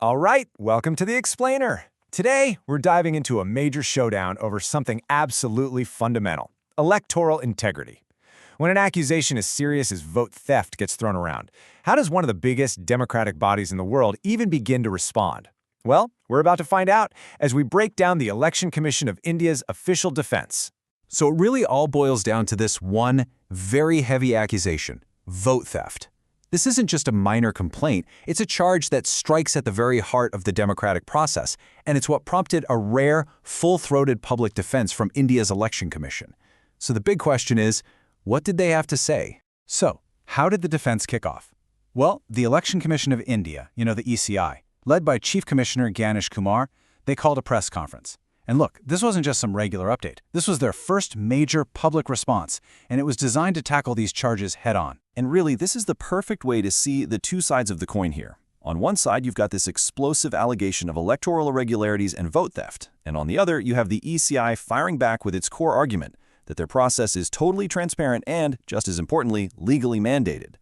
All right, welcome to the Explainer. Today, we're diving into a major showdown over something absolutely fundamental: electoral integrity. When an accusation as serious as vote theft gets thrown around, how does one of the biggest democratic bodies in the world even begin to respond? Well, we're about to find out as we break down the Election Commission of India's official defense. So it really all boils down to this one very heavy accusation: vote theft. This isn't just a minor complaint, it's a charge that strikes at the very heart of the democratic process, and it's what prompted a rare, full-throated public defense from India's Election Commission. So the big question is, what did they have to say? So, how did the defense kick off? Well, the Election Commission of India, the ECI, led by Chief Commissioner Ganesh Kumar, they called a press conference. And look, this wasn't just some regular update. This was their first major public response, and it was designed to tackle these charges head-on. And really, this is the perfect way to see the two sides of the coin here. On one side, you've got this explosive allegation of electoral irregularities and vote theft. And on the other, you have the ECI firing back with its core argument that their process is totally transparent and, just as importantly, legally mandated.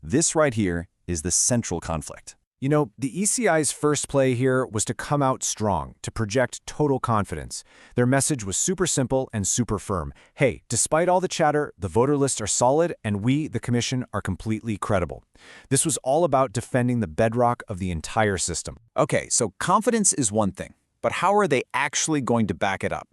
This right here is the central conflict. The ECI's first play here was to come out strong, to project total confidence. Their message was super simple and super firm. Hey, despite all the chatter, the voter lists are solid and we, the Commission, are completely credible. This was all about defending the bedrock of the entire system. Okay, so confidence is one thing, but how are they actually going to back it up?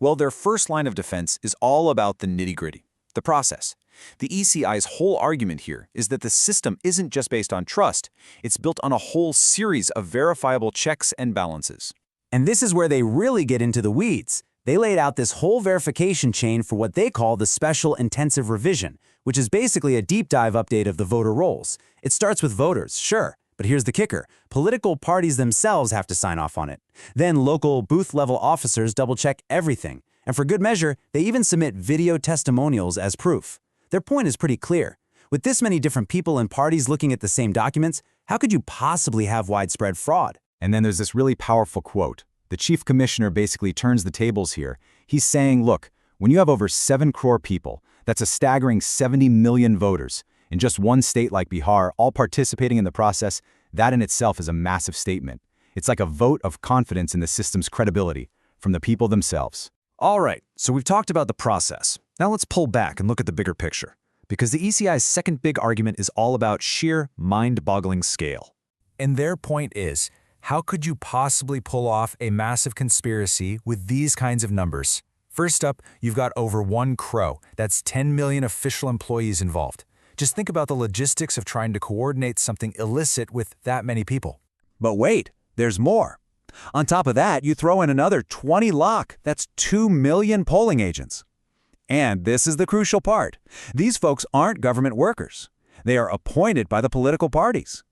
Well, their first line of defense is all about the nitty-gritty, the process. The ECI's whole argument here is that the system isn't just based on trust, it's built on a whole series of verifiable checks and balances. And this is where they really get into the weeds. They laid out this whole verification chain for what they call the Special Intensive Revision, which is basically a deep dive update of the voter rolls. It starts with voters, sure, but here's the kicker. Political parties themselves have to sign off on it. Then local booth-level officers double-check everything. And for good measure, they even submit video testimonials as proof. Their point is pretty clear. With this many different people and parties looking at the same documents, how could you possibly have widespread fraud? And then there's this really powerful quote. The chief commissioner basically turns the tables here. He's saying, look, when you have over 7 crore people, that's a staggering 70 million voters, in just one state like Bihar, all participating in the process, that in itself is a massive statement. It's like a vote of confidence in the system's credibility from the people themselves. All right, so we've talked about the process. Now let's pull back and look at the bigger picture, because the ECI's second big argument is all about sheer mind-boggling scale. And their point is, how could you possibly pull off a massive conspiracy with these kinds of numbers? First up, you've got over 1 crore. That's 10 million official employees involved. Just think about the logistics of trying to coordinate something illicit with that many people. But wait, there's more. On top of that, you throw in another 20 lakh. That's 2 million polling agents. And this is the crucial part. These folks aren't government workers. They are appointed by the political parties.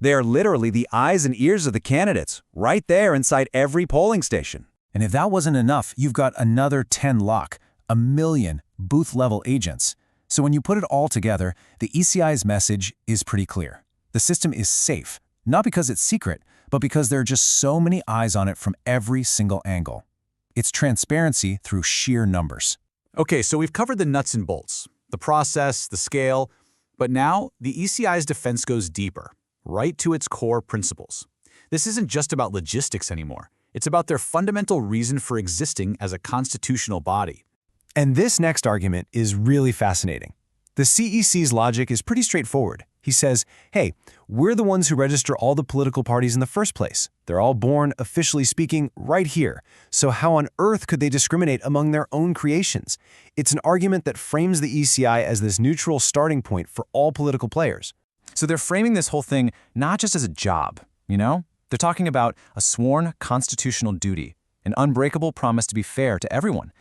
They are literally the eyes and ears of the candidates, right there inside every polling station. And if that wasn't enough, you've got another 10 lakh, 1 million booth-level agents. So when you put it all together, the ECI's message is pretty clear. The system is safe, not because it's secret, but because there are just so many eyes on it from every single angle. It's transparency through sheer numbers. Okay, so we've covered the nuts and bolts, the process, the scale, but now the ECI's defense goes deeper, right to its core principles. This isn't just about logistics anymore. It's about their fundamental reason for existing as a constitutional body. And this next argument is really fascinating. The CEC's logic is pretty straightforward. He says, hey, we're the ones who register all the political parties in the first place. They're all born, officially speaking, right here. So how on earth could they discriminate among their own creations? It's an argument that frames the ECI as this neutral starting point for all political players. So they're framing this whole thing not just as a job, They're talking about a sworn constitutional duty, an unbreakable promise to be fair to everyone.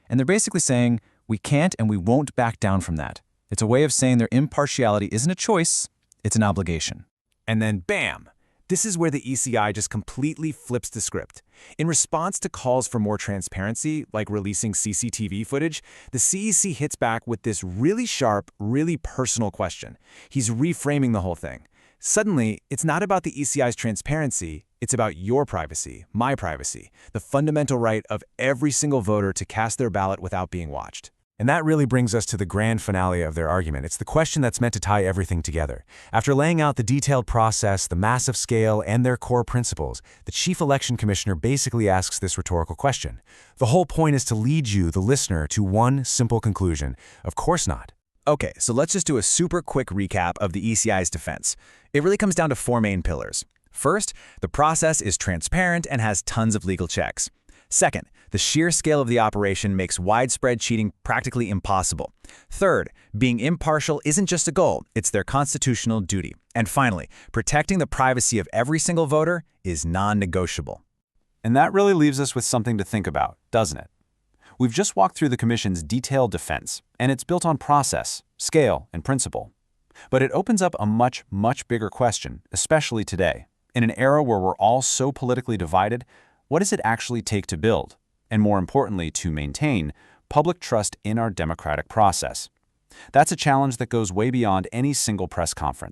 And they're basically saying, we can't and we won't back down from that. It's a way of saying their impartiality isn't a choice, it's an obligation. And then bam! This is where the ECI just completely flips the script. In response to calls for more transparency, like releasing CCTV footage, the CEC hits back with this really sharp, really personal question. He's reframing the whole thing. Suddenly, it's not about the ECI's transparency, it's about your privacy, my privacy, the fundamental right of every single voter to cast their ballot without being watched. And that really brings us to the grand finale of their argument. It's the question that's meant to tie everything together. After laying out the detailed process, the massive scale, and their core principles, the Chief Election Commissioner basically asks this rhetorical question. The whole point is to lead you, the listener, to one simple conclusion. Of course not. Okay, so let's just do a super quick recap of the ECI's defense. It really comes down to four main pillars. First, the process is transparent and has tons of legal checks. Second, the sheer scale of the operation makes widespread cheating practically impossible. Third, being impartial isn't just a goal, it's their constitutional duty. And finally, protecting the privacy of every single voter is non-negotiable. And that really leaves us with something to think about, doesn't it? We've just walked through the Commission's detailed defense, and it's built on process, scale, and principle. But it opens up a much, much bigger question, especially today. In an era where we're all so politically divided, what does it actually take to build, and more importantly, to maintain, public trust in our democratic process? That's a challenge that goes way beyond any single press conference.